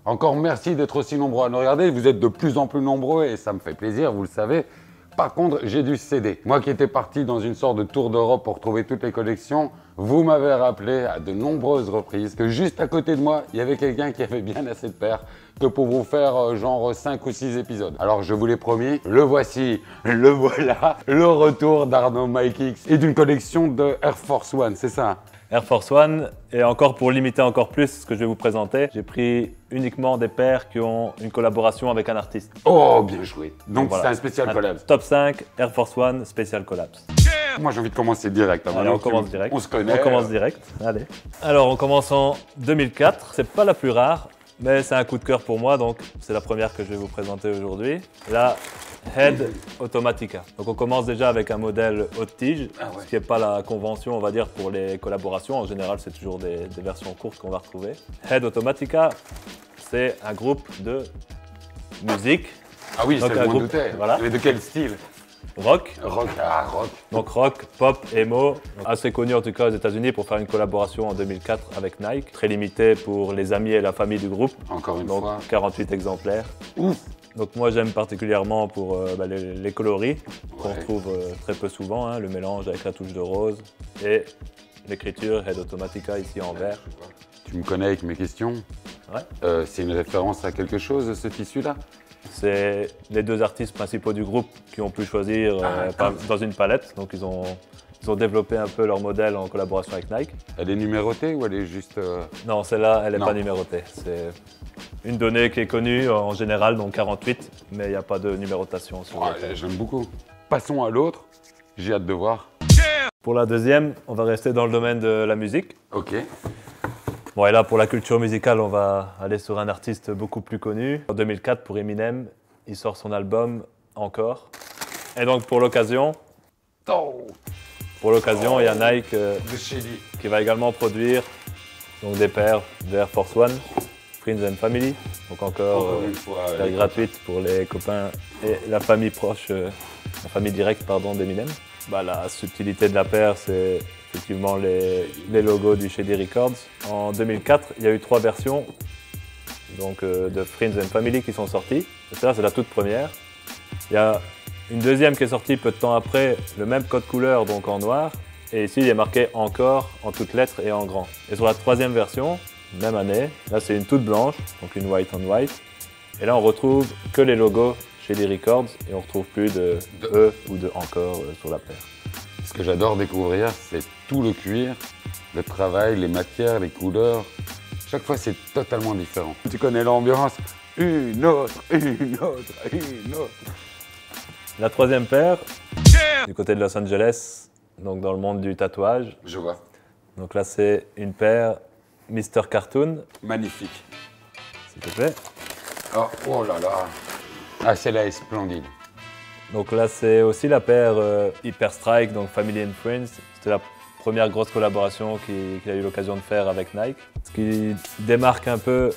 Encore merci d'être aussi nombreux à nous regarder. Vous êtes de plus en plus nombreux et ça me fait plaisir, vous le savez. Par contre, j'ai dû céder. Moi qui étais parti dans une sorte de tour d'Europe pour trouver toutes les collections, vous m'avez rappelé à de nombreuses reprises que juste à côté de moi, il y avait quelqu'un qui avait bien assez de paires que pour vous faire genre 5 ou 6 épisodes. Alors je vous l'ai promis, le voici, le voilà, le retour d'Arnaud Mike X et d'une collection de Air Force One, c'est ça? Air Force One, et encore pour limiter encore plus ce que je vais vous présenter, j'ai pris uniquement des paires qui ont une collaboration avec un artiste. Oh, bien joué. Donc voilà, c'est un spécial collab. Top 5 Air Force One spécial collabs. Moi j'ai envie de commencer direct. Allez, on commence direct. On se connaît. On commence direct. Allez. Alors on commence en 2004. C'est pas la plus rare, mais c'est un coup de cœur pour moi, donc c'est la première que je vais vous présenter aujourd'hui. La Head Automatica. Donc on commence déjà avec un modèle haute tige, ce qui n'est pas la convention, on va dire, pour les collaborations. En général, c'est toujours des versions courtes qu'on va retrouver. Head Automatica, c'est un groupe de musique. Ah oui, c'est le groupe, doutais. voilà. Mais de quel style? Rock. Rock, rock. Donc rock, pop, emo, assez connu en tout cas aux États-Unis pour faire une collaboration en 2004 avec Nike, très limitée pour les amis et la famille du groupe. Encore une donc, fois. 48 exemplaires. Ouf. Donc moi j'aime particulièrement pour les coloris qu'on retrouve très peu souvent, hein, le mélange avec la touche de rose et l'écriture Head Automatica ici en vert. Tu me connais avec mes questions? Ouais. C'est une référence à quelque chose, ce tissu-là? C'est les deux artistes principaux du groupe qui ont pu choisir dans une palette. Donc ils ont développé un peu leur modèle en collaboration avec Nike. Elle est numérotée ou elle est juste… Non, celle-là, elle n'est pas numérotée. C'est une donnée qui est connue en général, donc 48, mais il n'y a pas de numérotation sur le J'aime beaucoup. Passons à l'autre. J'ai hâte de voir. Pour la deuxième, on va rester dans le domaine de la musique. Ok. Bon, et là, pour la culture musicale, on va aller sur un artiste beaucoup plus connu. En 2004, pour Eminem, il sort son album Encore. Et donc, pour l'occasion, il y a Nike qui va également produire donc, des paires de Air Force One, Friends and Family. Donc encore une fois, gratuite pour les copains et la famille proche, la famille directe d'Eminem. La subtilité de la paire, c'est effectivement les logos du Shady Records. En 2004, il y a eu 3 versions donc, de Friends and Family qui sont sorties. Ça, c'est la toute première. Il y a une deuxième qui est sortie peu de temps après, le même code couleur, donc en noir. Et ici, il est marqué Encore en toutes lettres et en grand. Et sur la troisième version, même année, là c'est une toute blanche, donc une white on white. Et là, on retrouve que les logos Shady Records et on retrouve plus de E ou de Encore sur la paire. Ce que j'adore découvrir, c'est tout le cuir, le travail, les matières, les couleurs. Chaque fois, c'est totalement différent. Tu connais l'ambiance. Une autre, une autre, une autre. La troisième paire, du côté de Los Angeles, donc dans le monde du tatouage. Je vois. Donc là, c'est une paire Mr. Cartoon. Magnifique. S'il te plaît. Oh là là. Ah, celle-là est splendide. Donc là, c'est aussi la paire Hyper Strike, donc Family and Friends. C'était la première grosse collaboration qu'il a eu l'occasion de faire avec Nike. Ce qui démarque un peu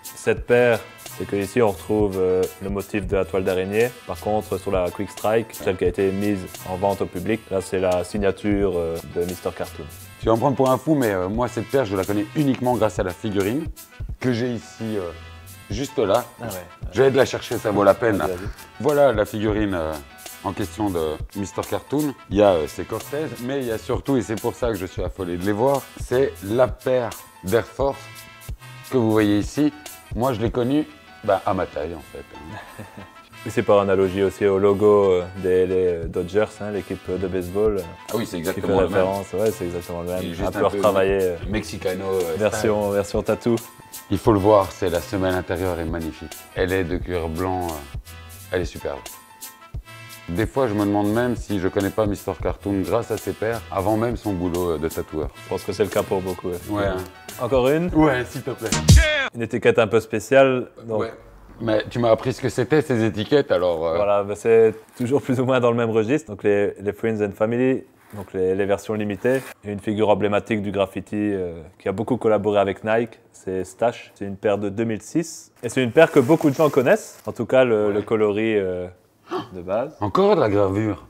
cette paire, c'est qu'ici, on retrouve le motif de la toile d'araignée. Par contre, sur la Quick Strike, celle qui a été mise en vente au public, là, c'est la signature de Mr. Cartoon. Tu vas me prendre pour un fou, mais moi, cette paire, je la connais uniquement grâce à la figurine que j'ai ici, juste là. Je vais aller la chercher, ça vaut la peine. Voilà la figurine en question de Mr. Cartoon. Il y a ses Cortez, mais il y a surtout, et c'est pour ça que je suis affolé de les voir, c'est la paire d'Air Force que vous voyez ici. Moi, je l'ai connue à ma taille, en fait. Et c'est par analogie aussi au logo des Dodgers, hein, l'équipe de baseball. Ah oui, c'est exactement le même. Ouais, c'est exactement le même. Un peu retravaillé. Mexicano. Version tattoo. Il faut le voir, c'est la semelle intérieure est magnifique. Elle est de cuir blanc, elle est superbe. Des fois, je me demande même si je connais pas Mr. Cartoon grâce à ses paires, avant même son boulot de tatoueur. Je pense que c'est le cas pour beaucoup. Ouais. Hein. Encore une? Ouais, s'il te plaît. Une étiquette un peu spéciale. Donc... Ouais. Mais tu m'as appris ce que c'était, ces étiquettes, alors… Voilà, c'est toujours plus ou moins dans le même registre. Donc les Friends and Family, donc les versions limitées. Et une figure emblématique du graffiti qui a beaucoup collaboré avec Nike, c'est Stash. C'est une paire de 2006. Et c'est une paire que beaucoup de gens connaissent. En tout cas, le coloris de base. Encore de la gravure.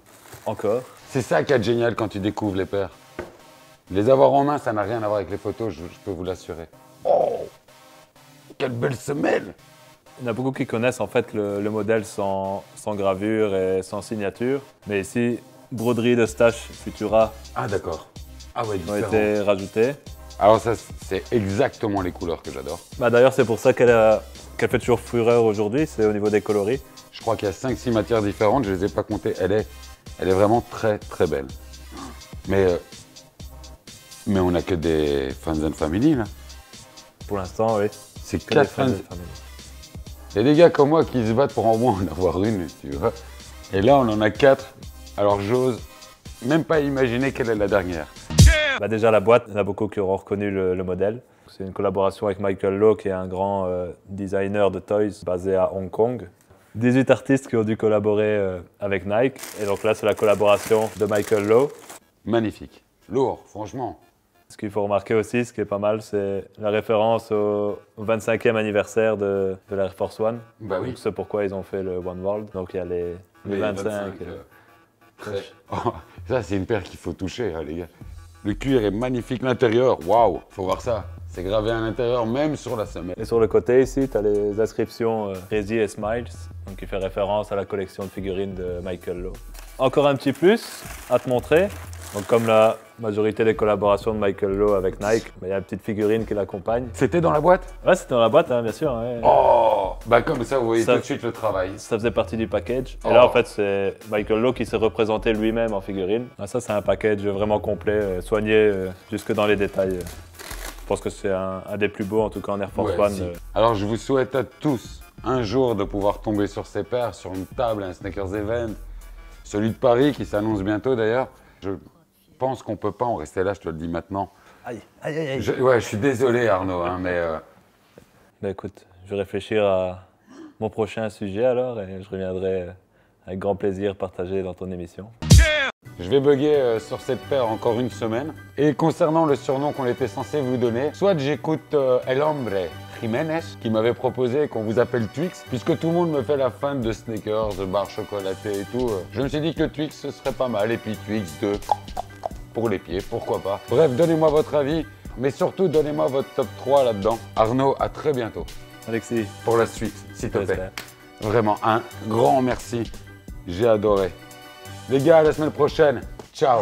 Encore. C'est ça qui est génial quand tu découvres les paires. Les avoir en main, ça n'a rien à voir avec les photos, je peux vous l'assurer. Oh! quelle belle semelle! Il y en a beaucoup qui connaissent en fait le modèle sans gravure et sans signature. Mais ici, broderie de Stache Futura Ah d'accord. Ah ouais, ont différent. été rajoutées. Alors ça, c'est exactement les couleurs que j'adore. Bah, d'ailleurs, c'est pour ça qu'elle fait toujours fureur aujourd'hui, c'est au niveau des coloris. Je crois qu'il y a 5-6 matières différentes, je ne les ai pas comptées. Elle est vraiment très très belle. Mais on n'a que des Friends and Family là. Pour l'instant, oui. C'est Que des 4 Friends Friends. and Family. Il y a des gars comme moi qui se battent pour au moins en avoir une, tu vois. Et là, on en a 4. Alors j'ose même pas imaginer quelle est la dernière. Bah, déjà, la boîte, il y en a beaucoup qui auront reconnu le modèle. C'est une collaboration avec Michael Lowe, qui est un grand designer de toys basé à Hong Kong. 18 artistes qui ont dû collaborer avec Nike. Et donc là, c'est la collaboration de Michael Lowe. Magnifique. Lourd, franchement. Ce qu'il faut remarquer aussi, ce qui est pas mal, c'est la référence au 25e anniversaire de l'Air Force One. Bah oui. Donc, c'est pourquoi ils ont fait le One World. Donc il y a les 25. Oh, ça, c'est une paire qu'il faut toucher, hein, les gars. Le cuir est magnifique, l'intérieur, waouh, faut voir ça. C'est gravé à l'intérieur, même sur la semelle. Et sur le côté ici, tu as les inscriptions Crazy et Smiles, donc qui fait référence à la collection de figurines de Michael Lowe. Encore un petit plus à te montrer. Donc comme la majorité des collaborations de Michael Lowe avec Nike, il y a une petite figurine qui l'accompagne. C'était dans la boîte? Ouais, c'était dans la boîte, hein, bien sûr. Ouais. Oh, bah comme ça, vous voyez Ça- tout de suite le travail. Ça faisait partie du package. Oh. Et là, en fait, c'est Michael Lowe qui s'est représenté lui-même en figurine. Ah, ça, c'est un package vraiment complet, soigné jusque dans les détails. Je pense que c'est un des plus beaux, en tout cas en Air Force Ouais, One. si. Alors je vous souhaite à tous un jour de pouvoir tomber sur ces paires, sur une table, un Sneakers Event, celui de Paris qui s'annonce bientôt d'ailleurs. Je pense qu'on peut pas en rester là, je te le dis maintenant. Aïe, aïe, aïe, aïe. Je suis désolé Arnaud, hein, mais Bah, écoute, je vais réfléchir à mon prochain sujet alors et je reviendrai avec grand plaisir partager dans ton émission. je vais bugger sur cette paire encore une semaine. Et concernant le surnom qu'on était censé vous donner, soit j'écoute El Hombre Jiménez qui m'avait proposé qu'on vous appelle Twix, puisque tout le monde me fait la fan de sneakers, de barres chocolatées et tout. Je me suis dit que le Twix ce serait pas mal, et puis Twix de pour les pieds, pourquoi pas. Bref, donnez-moi votre avis, mais surtout donnez-moi votre top 3 là-dedans. Arnaud, à très bientôt Alexis, pour la suite, s'il te plaît. j'espère. Vraiment, un grand merci, j'ai adoré. Les gars, à la semaine prochaine, ciao.